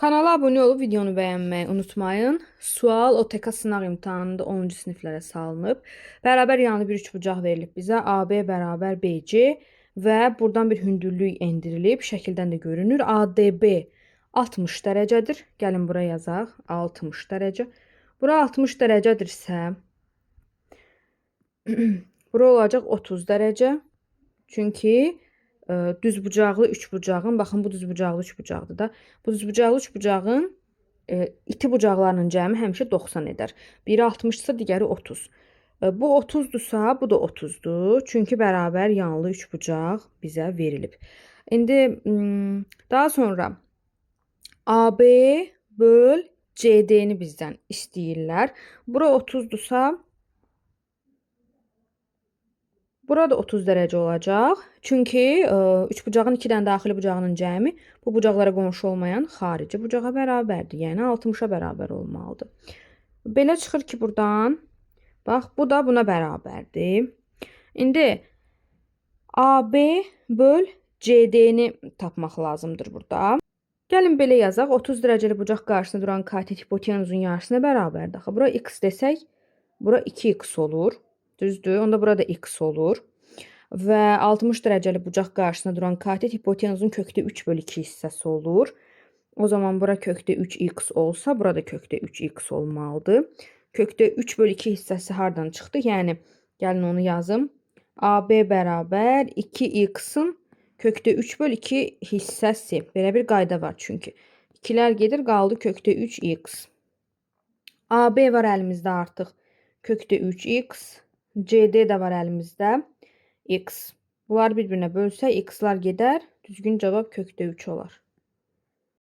Kanala abone olub videonu bəyənməyi unutmayın. Sual OTK sınaq imtahanında 10-cu siniflərə salınıb. Bərabər yanı bir üçbucaq verilib bizə. AB bərabər BC və buradan bir hündürlük endirilib. Şəkildən də görünür. ADB 60 dərəcədir. Gəlin bura yazaq. 60 dərəcə. Bura 60 dərəcədirsə, bura olacaq 30 dərəcə. Çünki düzbucaqlı üçbucağın, baxın bu düzbucaqlı üçbucaqdır da. Bu düzbucaqlı üçbucağın iti bucaqlarının cəmi həmişə 90 edər. Biri 60-dırsa, digəri 30. Bu 30-dursa, bu da 30-dur. Çünki bərabər yanlı üçbucaq bizə verilib. İndi daha sonra AB böl CD-ni bizdən istəyirlər. Bura 30-dursa, burada 30 dərəcə olacaq. Çünki üçbucağın iki dənə daxili bucağının cəmi bu bucaqlara qonşu olmayan xarici bucağa bərabərdir. Yəni 60-a bərabər olmalıdır. Belə çıxır ki, buradan bax, bu da buna bərabərdir. İndi AB böl CD-ni tapmaq lazımdır burada. Gəlin belə yazaq. 30 dərəcəli bucaq qarşısında duran katet hipotenuzun yarısına bərabərdir. Bura x desək, bura 2x olur. Düzdür. Onda burada x olur. Və 60 dərəcəli bucaq qarşısında duran katet hipotenuzun kökdə 3/2 hissəsi olur. O zaman bura kökdə 3x olsa, burada kökdə 3x olmalıdır. Kökdə 3/2 hissəsi hardan çıxdı? Yəni, gəlin onu yazım. AB bərabər 2x-in kökdə 3/2 hissəsi. Belə bir qayda var çünki. 2-lər gedir, qaldı kökdə 3x. AB var əlimizdə artıq. Kökdə 3x. CD də var əlimizdə. X. Bunlar bir-birinə bölsə, x-lar gedər. Düzgün cavab kökdə 3 olar.